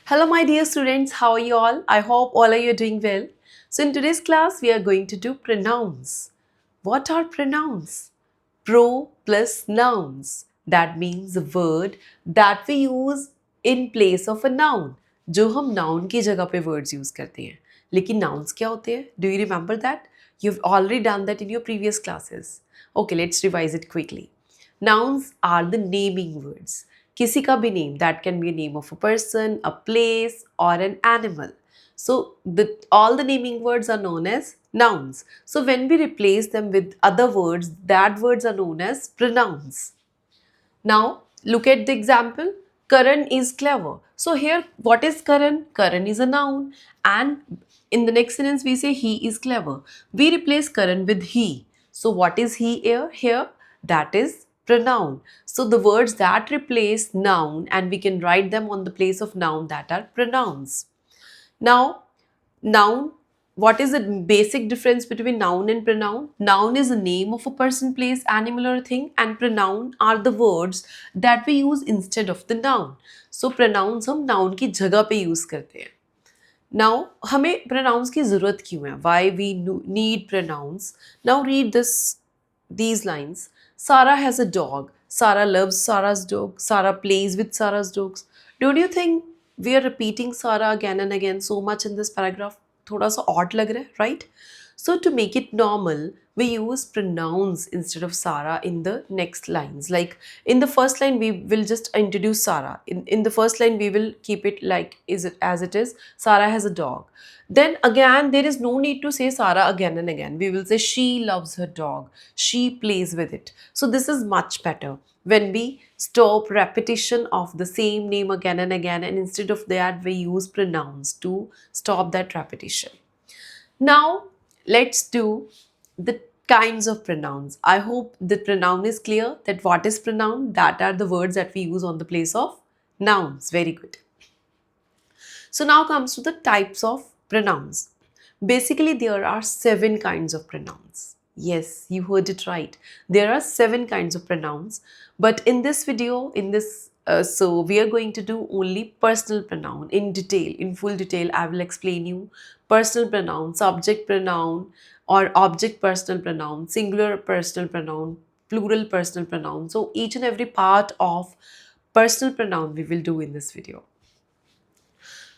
Hello, my dear students. How are you all? I hope all of you are doing well. So, in today's class, we are going to do pronouns. What are pronouns? Pro plus nouns. That means a word that we use in place of a noun. जो हम noun की जगह पे words use करते हैं. लेकिन nouns क्या होते हैं? Do you remember that? You've already done that in your previous classes. Okay, let's revise it quickly. Nouns are the naming words. किसी का भी name, that can be a name of a person, a place, or an animal. So all the naming words are known as nouns. So when we replace them with other words, that words are known as pronouns. Now look at the example. Karan is clever. So here, what is Karan? Karan is a noun, and in the next sentence we say he is clever. We replace Karan with he. So what is he here? Here, that is pronoun. So the words that replace noun and we can write them on the place of noun, that are pronouns. Now, noun, what is the basic difference between noun and pronoun? Noun is the name of a person, place, animal, or thing, and pronoun are the words that we use instead of the noun. So, pronouns हम noun की जगह पे use करते हैं. Now, हमें pronouns की ज़रूरत क्यों है? Why we need pronouns? Now, read these lines. Sarah has a dog. Sarah loves Sarah's dog. Sarah plays with Sarah's dogs. Don't you think we are repeating Sarah again and again so much in this paragraph? थोड़ा सा odd लग रहा है, right? So to make it normal, we use pronouns instead of Sarah in the next lines. Like in the first line, we will just introduce Sarah. In the first line, we will keep it like is it as it is. Sarah has a dog. Then again, there is no need to say Sarah again and again. We will say she loves her dog. She plays with it. So this is much better when we stop repetition of the same name again and again, and instead of that, we use pronouns to stop that repetition. Now, let's do the kinds of pronouns. I hope the pronoun is clear that what is pronoun? That are the words that we use on the place of nouns. Very good. So now comes to the types of pronouns. Basically, there are 7 kinds of pronouns. Yes, you heard it right. There are 7 kinds of pronouns. But in this video, so we are going to do only personal pronoun in detail, in full detail. I will explain you personal pronoun, subject pronoun, or object personal pronoun, singular personal pronoun, plural personal pronoun. So each and every part of personal pronoun we will do in this video.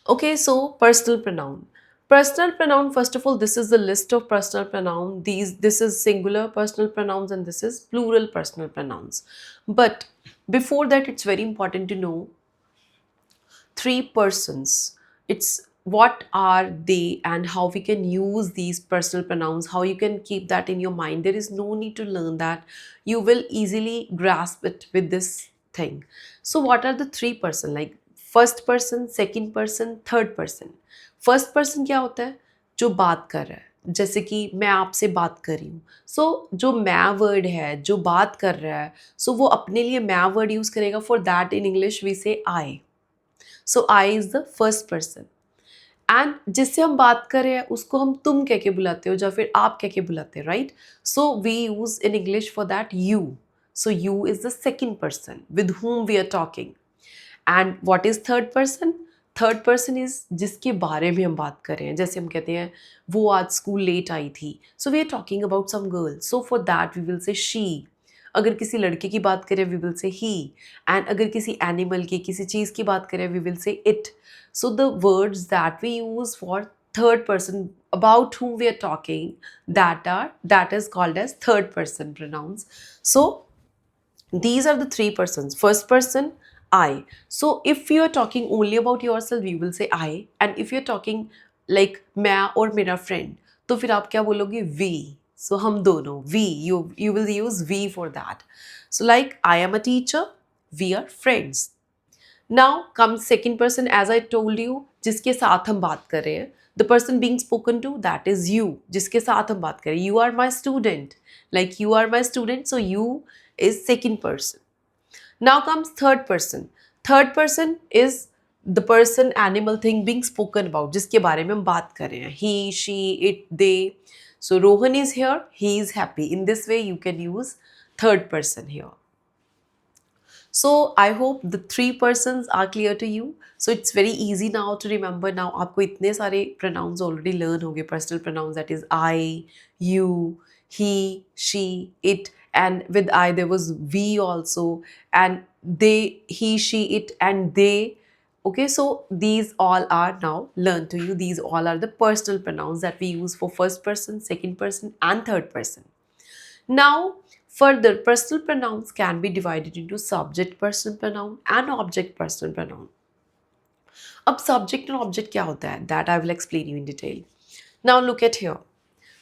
Okay, so personal pronoun. Personal pronoun, first of all, this is the list of personal pronoun. This is singular personal pronouns and this is plural personal pronouns. But before that, it's very important to know 3 persons. It's what are they and how we can use these personal pronouns, how you can keep that in your mind. There is no need to learn that. You will easily grasp it with this thing. So what are the 3 person? Like first person, second person, third person. First person क्या होता है? जो बात कर रहा है. जैसे कि मैं आपसे बात कर रही हूँ. सो जो मैं वर्ड है, जो बात कर रहा है, सो वो अपने लिए मैं वर्ड यूज करेगा. For that in English we say I. So I is the first person. And जिससे हम बात कर रहे हैं उसको हम तुम कह के बुलाते हो या फिर आप कह के बुलाते हैं, right? So we use in English for that you. So you is the second person with whom we are talking. And what is third person? Third person is जिसके बारे में हम बात कर रहे हैं. जैसे हम कहते हैं वो आज स्कूल लेट आई थी. So we are talking about some girl. So for that we will say she. अगर किसी लड़के की बात करें वी विल से ही. एंड अगर किसी एनिमल की, किसी चीज़ की बात करें we will say it. So the words that we use for third person about whom we are talking, that is called as third person pronouns. So these are the 3 persons. First person, I. So if you are talking only about yourself, you will say I. And if you're talking like मैं और मेरा friend, तो फिर आप क्या बोलोगे? We. So हम दोनों, we. You will use we for that. So like I am a teacher, we are friends. Now comes second person, as I told you, जिसके साथ हम बात कर रहे हैं. The person being spoken to, that is you. जिसके साथ हम बात कर रहे हैं. You are my student. Like you are my student, so you is second person. Now comes third person. Third person is the person, animal, thing being spoken about, जिसके बारे में हम बात कर रहे हैं. He, she, it, they. So Rohan is here, he is happy. In this way you can use third person here. So I hope the three persons are clear to you. So it's very easy now to remember. Now आपको इतने सारे pronouns already learn हो गए, personal pronouns, that is I, you, he, she, it, and with I there was we also, and they, he, she, it, and they. Okay, so these all are now learned to you. These all are the personal pronouns that we use for first person, second person, and third person. Now, further, personal pronouns can be divided into subject personal pronoun and object personal pronoun. अब subject and object क्या होता है? That I will explain you in detail. Now look at here.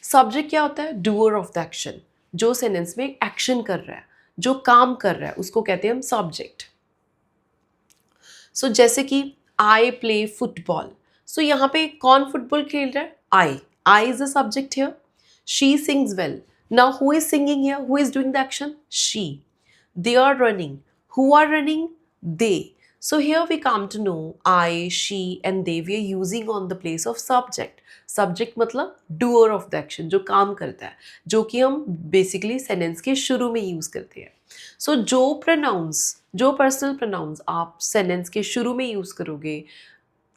Subject क्या होता है? Doer of the action. जो sentence में action कर रहा है, जो काम कर रहा है, उसको कहते हैं हम subject. So जैसे कि I play football. So यहाँ पे कौन फुटबॉल खेल रहा है? I. I is the subject here. She sings well. Now who is singing here? Who is doing the action? She. They are running. Who are running? They. So here we come to know I, she and they we are using on the place of subject. Subject मतलब doer of the action, जो काम करता है, जो कि हम basically sentence के शुरू में use करते हैं. So जो pronouns, जो personal pronouns आप sentence के शुरू में use करोगे,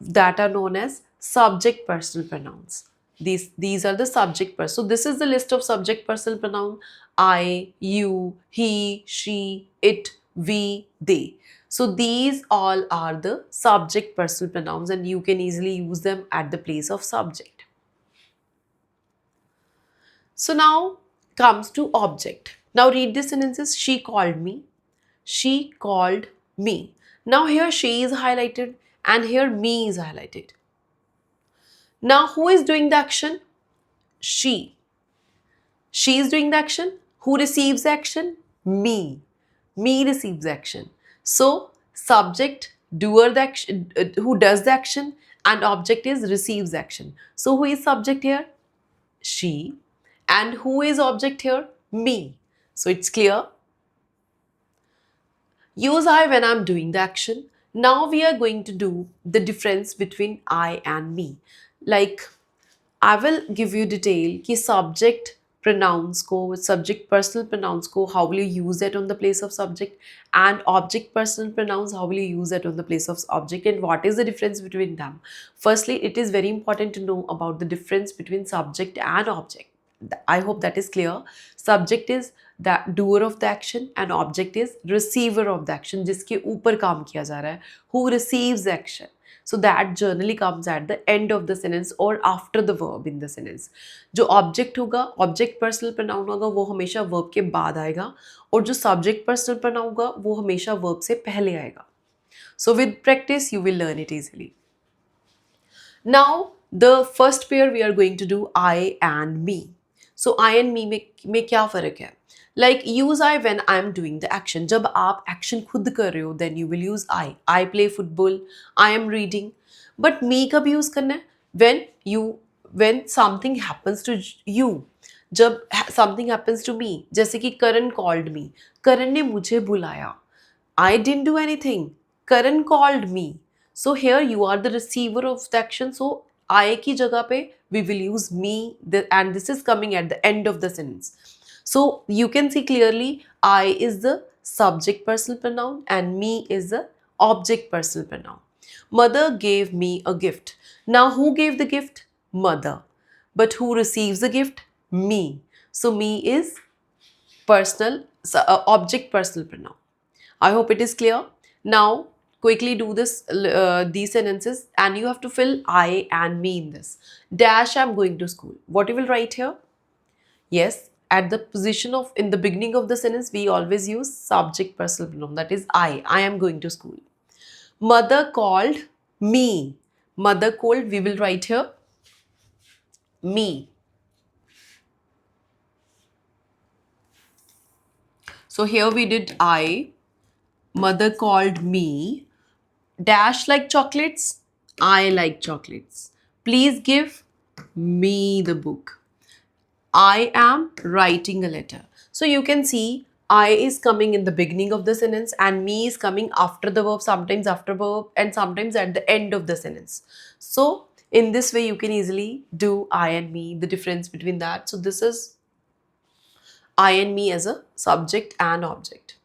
that are known as subject personal pronouns. These are the subject person. So this is the list of subject personal pronoun: I, you, he, she, it, we, they. So these all are the subject personal pronouns, and you can easily use them at the place of subject. So now comes to object. Now read the sentences. She called me. She called me. Now here she is highlighted and here me is highlighted. Now who is doing the action? She. She is doing the action. Who receives the action? Me. Me receives the action. So subject, doer the action, who does the action, and object is receives the action. So who is subject here? She. And who is object here? Me. So it's clear. Use I when I'm doing the action. Now we are going to do the difference between I and me. Like I will give you detail कि subject pronouns को, subject personal pronouns को, how will you use that on the place of subject, and object personal pronouns, how will you use that on the place of object, and what is the difference between them. Firstly, it is very important to know about the difference between subject and object. I hope that is clear. Subject is the doer of the action and object is receiver of the action, जिसके ऊपर काम किया जा रहा है, who receives the action. So that generally comes at the end of the sentence or after the verb in the sentence. जो object होगा, object personal pronoun होगा, वो हमेशा verb के बाद आएगा, और जो subject personal pronoun होगा, वो हमेशा verb से पहले आएगा. So with practice you will learn it easily. Now the first pair we are going to do I and me. So I and me में क्या फ़र्क है? Like use I when I am doing the action. जब आप action खुद कर रहे हो, then you will use I. I play football. I am reading. But me कब use करना है? When something happens to you. जब something happens to me. जैसे कि Karan called me. Karan ने मुझे बुलाया. I didn't do anything. Karan called me. So here you are the receiver of the action. So I की जगह पे we will use me, and this is coming at the end of the sentence. So you can see clearly I is the subject personal pronoun and me is the object personal pronoun. Mother gave me a gift. Now who gave the gift? Mother. But who receives the gift? Me. So me is object personal pronoun. I hope it is clear. Now quickly do these sentences, and you have to fill I and me in this. Dash I'm going to school. What you will write here? Yes, at the position of in the beginning of the sentence we always use subject personal pronoun, that is I am going to school. Mother called me. Mother called, we will write here me. So here we did I. Mother called me. Dash like chocolates. I like chocolates. Please give me the book. I am writing a letter. So you can see I is coming in the beginning of the sentence and me is coming after the verb, sometimes after verb and sometimes at the end of the sentence. So in this way you can easily do I and me, the difference between that. So this is I and me as a subject and object.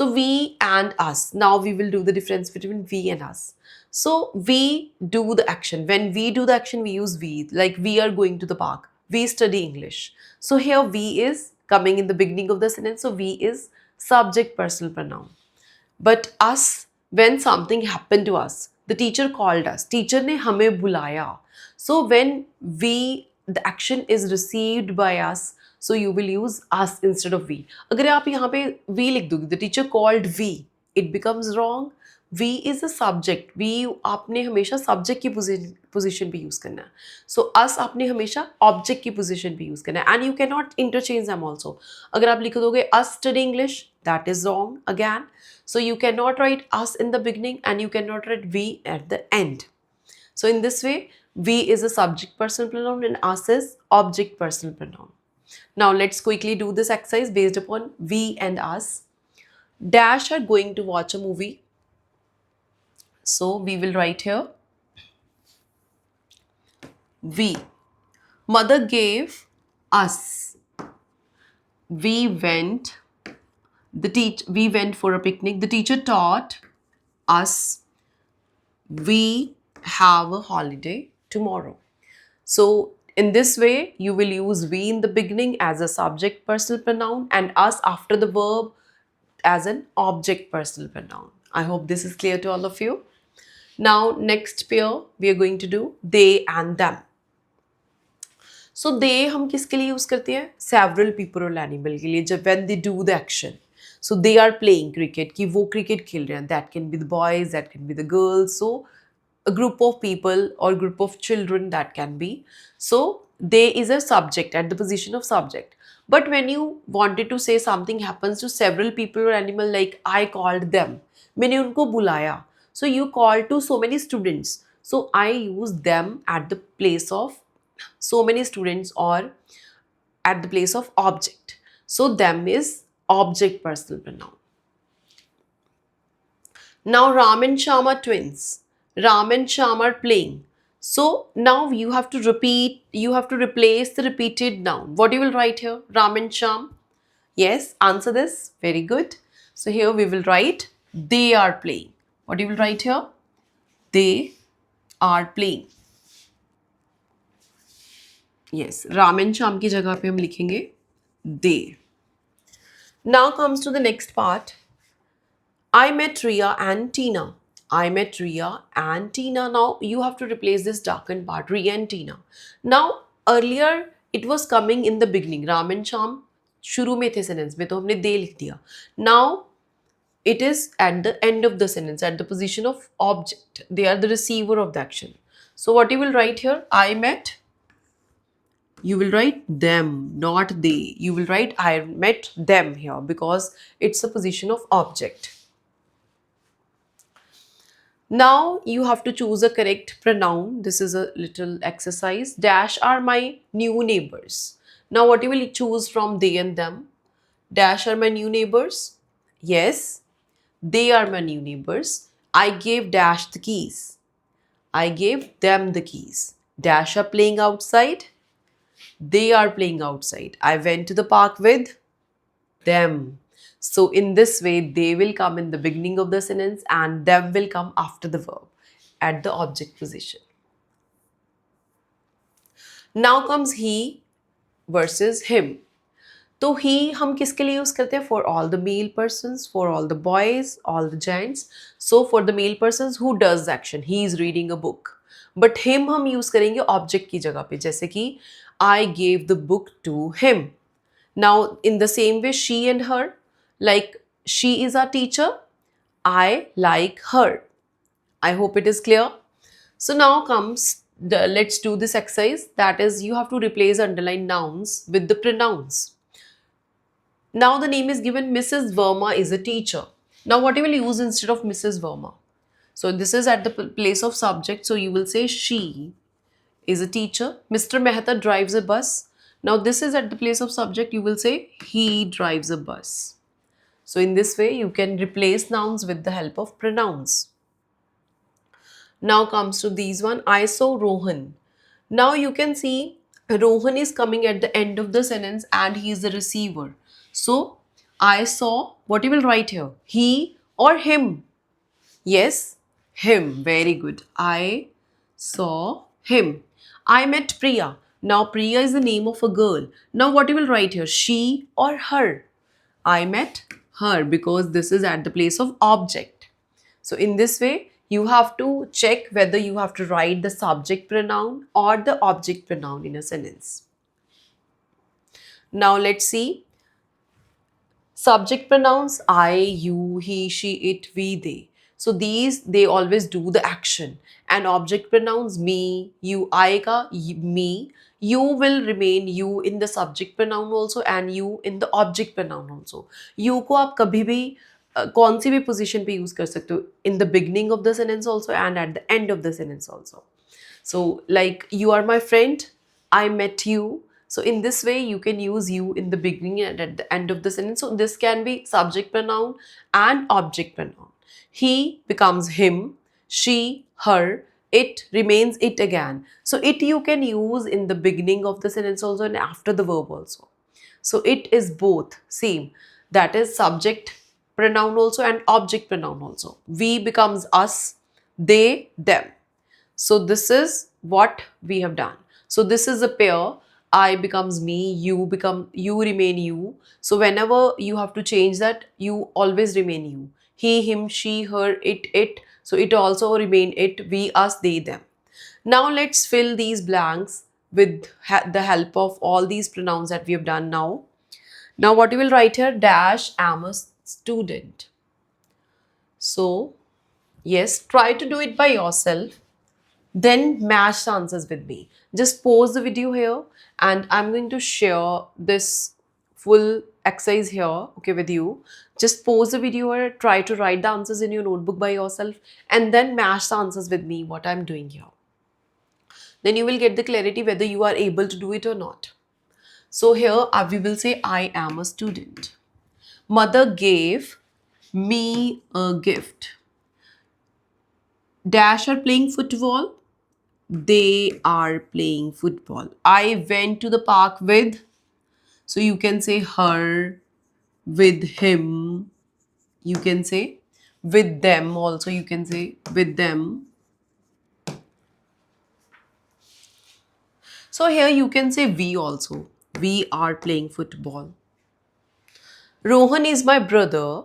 So we and us. Now we will do the difference between we and us. So we do the action. When we do the action, we use we. Like we are going to the park. We study English. So here we is coming in the beginning of the sentence. So we is subject personal pronoun. But us, when something happened to us, the teacher called us. Teacher ने हमें बुलाया. So when we, the action is received by us, so you will use us instead of we. अगर आप यहाँ पे we लिख दोगे, the teacher called we, it becomes wrong. We is a subject. We आपने हमेशा subject की position पे use करना है. So us आपने हमेशा object की position पे use करना है. And you cannot interchange them also. अगर आप लिख दोगे us study English, that is wrong again. So you cannot write us in the beginning and you cannot write we at the end. So in this way, we is a subject personal pronoun and us is object personal pronoun. Now let's quickly do this exercise based upon we and us. Dash are going to watch a movie. So we will write here we. Mother gave us. We went. We went for a picnic. The teacher taught us. We have a holiday tomorrow. So in this way, you will use we in the beginning as a subject personal pronoun and us after the verb as an object personal pronoun. I hope this is clear to all of you. Now next pair we are going to do they and them. So they हम किसके लिए use करते हैं? Several people और animal के लिए जब when they do the action. So they are playing cricket कि वो cricket खेल रहे हैं. That can be the boys, that can be the girls. So a group of people or group of children that can be. So they is a subject at the position of subject. But when you wanted to say something happens to several people or animal like I called them. मैंने उनको बुलाया. So you call to so many students. So I use them at the place of so many students or at the place of object. So them is object personal pronoun. Now Ram and Shyam are twins. Ram and Shyam are playing. So now you have to replace the repeated noun. What you will write here? Ram and Shyam. Yes, answer this. Very good. So here we will write they are playing. What you will write here? They are playing. Yes, Ram and Shyam की जगह पे हम लिखेंगे they. Now comes to the next part. I met Ria and Tina. I met Ria and Tina. Now you have to replace this darkened part, Ria and Tina. Now earlier it was coming in the beginning. Ram and Shyam शुरू में थे sentence में तो हमने they लिख दिया. Now it is at the end of the sentence, at the position of object. They are the receiver of the action. So what you will write here? I met. You will write them, not they. You will write I met them here because it's a position of object. Now you have to choose a correct pronoun. This is a little exercise. Dash are my new neighbors. Now what you will choose from they and them? Dash are my new neighbors. Yes, they are my new neighbors. I gave Dash the keys. I gave them the keys. Dash are playing outside. They are playing outside. I went to the park with them. So in this way, they will come in the beginning of the sentence and them will come after the verb at the object position. Now comes he versus him. तो he हम किसके लिए use करते हैं? For all the male persons, for all the boys, all the gents. So for the male persons who does the action, he is reading a book. But him हम use करेंगे object की जगह पे, जैसे कि I gave the book to him. Now in the same way, she and her, like she is our teacher, I like her. I hope it is clear. So now comes let's do this exercise. That is, you have to replace underlined nouns with the pronouns. Now the name is given Mrs. Verma is a teacher. Now what you will use instead of Mrs. Verma? So this is at the place of subject. So you will say she is a teacher. Mr. Mehta drives a bus. Now this is at the place of subject. You will say he drives a bus. So in this way you can replace nouns with the help of pronouns. Now comes to these one. I saw Rohan. Now you can see Rohan is coming at the end of the sentence and he is the receiver. So I saw, what you will write here? He or him? Yes, him. Very good. I saw him. I met Priya. Now, Priya is the name of a girl. Now, what you will write here? She or her? I met her because this is at the place of object. So, in this way, you have to check whether you have to write the subject pronoun or the object pronoun in a sentence. Now, let's see. Subject pronouns I, you, he, she, it, we, they. So these, they always do the action. And object pronouns me, you, आएगा me, you will remain you in the subject pronoun also and you in the object pronoun also. You को आप कभी भी कौन सी भी position पे use कर सकते हो, in the beginning of the sentence also and at the end of the sentence also. So, like, you are my friend, I met you. So, in this way, you can use you in the beginning and at the end of the sentence. So, this can be subject pronoun and object pronoun. He becomes him, she, her, it remains it again. So, it you can use in the beginning of the sentence also and after the verb also. So, it is both same. That is subject pronoun also and object pronoun also. We becomes us, they, them. So this is what we have done. So this is a pair. I becomes me, you remain you. So whenever you have to change that, you always remain you. He, him, she, her, it. So it also remain it, we, us, they, them. Now let's fill these blanks with the help of all these pronouns that we have done now. Now what you will write here, dash, am a student. So yes, try to do it by yourself. Then match the answers with me. Just pause the video here and I'm going to share this full exercise here, okay, with you. Just pause the video here, try to write the answers in your notebook by yourself and then match the answers with me, what I'm doing here. Then you will get the clarity whether you are able to do it or not. So here we will say, I am a student. Mother gave me a gift. Dash are playing football. They are playing football. I went to the park with, so you can say her, with him, you can say with them also, you can say with them. So here you can say we also. We are playing football. Rohan is my brother.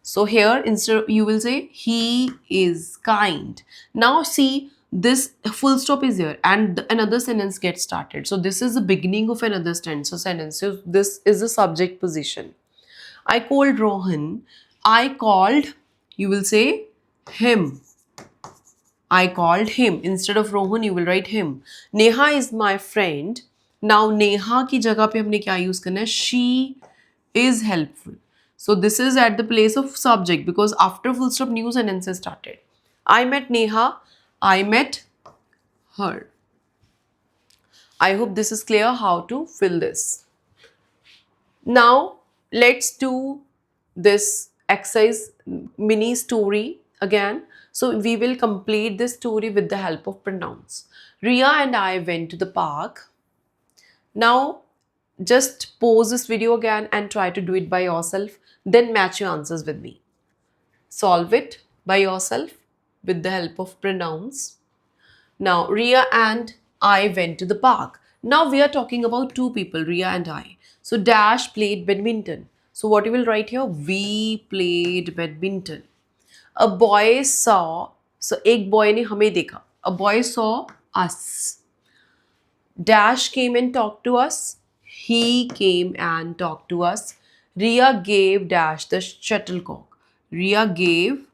So here instead you will say he is kind. Now see, this full stop is here and another sentence gets started. So this is the beginning of another sentence. So this is the subject position. I called Rohan. I called, you will say him. I called him. Instead of Rohan, you will write him. Neha is my friend. Now Neha की जगह पे हमने क्या use करना है? She is helpful. So this is at the place of subject because after full stop new sentences started. I met Neha. I met her. I hope this is clear how to fill this. Now let's do this exercise mini story again. So we will complete this story with the help of pronouns. Ria and I went to the park. Now just pause this video again and try to do it by yourself. Then match your answers with me. Solve it by yourself with the help of pronouns. Now, Ria and I went to the park. Now we are talking about two people, Ria and I. So Dash played badminton. So what you will write here? We played badminton. A boy saw. So एक boy ने हमें देखा. A boy saw us. Dash came and talked to us. He came and talked to us. Ria gave Dash the shuttlecock. Ria gave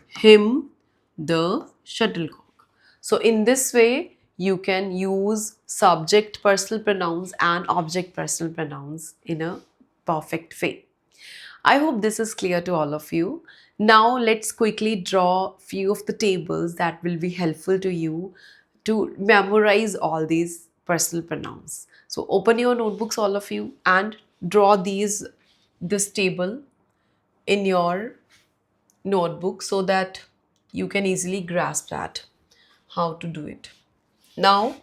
him the shuttlecock. So in this way, you can use subject personal pronouns and object personal pronouns in a perfect way. I hope this is clear to all of you. Now let's quickly draw few of the tables that will be helpful to you to memorize all these personal pronouns. So open your notebooks, all of you, and draw this table in your notebook so that you can easily grasp that how to do it. Now,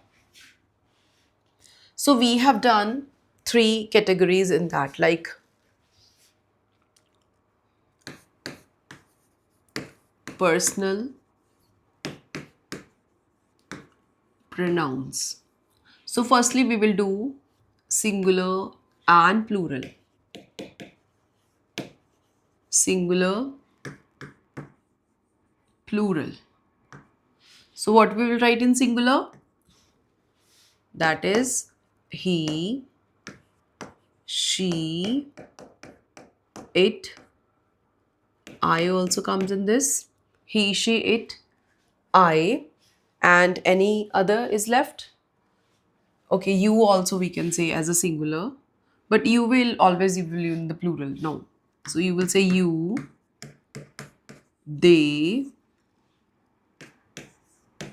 so we have done three categories in that, like personal pronouns. So firstly we will do singular and plural. Singular, plural. So what we will write in singular? That is he, she, it. I also comes in this. He, she, it, I. And any other is left? Okay, you also we can say as a singular. But you will always you will in the plural. No. So you will say you, they,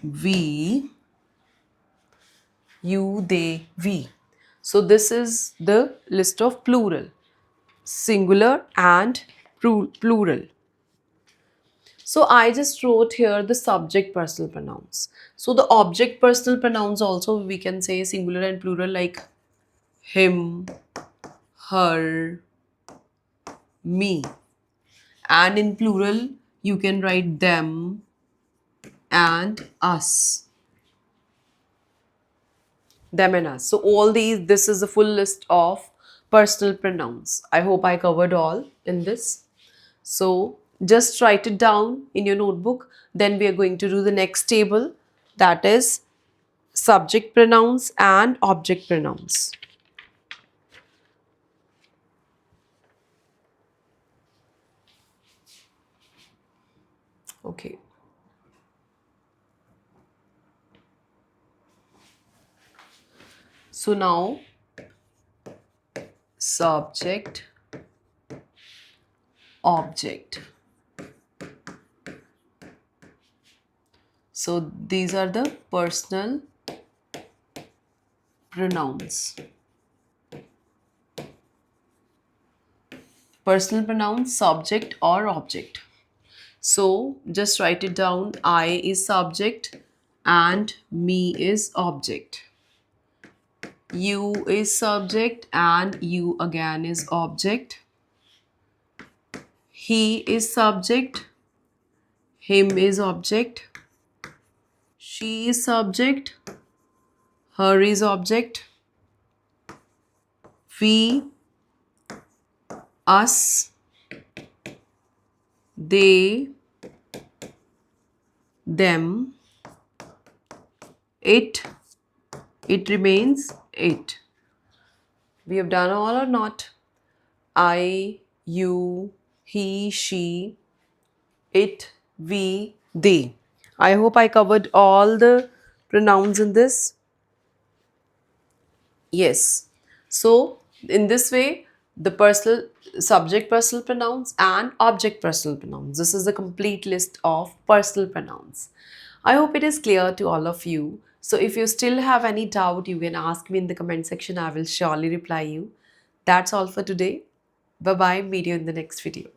we, you, they, we. So this is the list of plural, singular and plural. So I just wrote here the subject personal pronouns. So the object personal pronouns also we can say singular and plural, like him, her, me. And in plural you can write them and us. Them and us. So all these, this is a full list of personal pronouns. I hope I covered all in this. So just write it down in your notebook. Then we are going to do the next table, that is subject pronouns and object pronouns. Okay. So now subject, object. So these are the personal pronouns. Personal pronouns, subject or object. So just write it down. I is subject and me is object. You is subject and you again is object. He is subject, him is object. She is subject, her is object. We, us, they, them, it remains it. We have done all or not? I, you, he, she, it, we, they. I hope I covered all the pronouns in this. Yes. So in this way, the personal subject personal pronouns and object personal pronouns. This is the complete list of personal pronouns. I hope it is clear to all of you. So if you still have any doubt, you can ask me in the comment section. I will surely reply you. That's all for today. Bye bye. Meet you in the next video.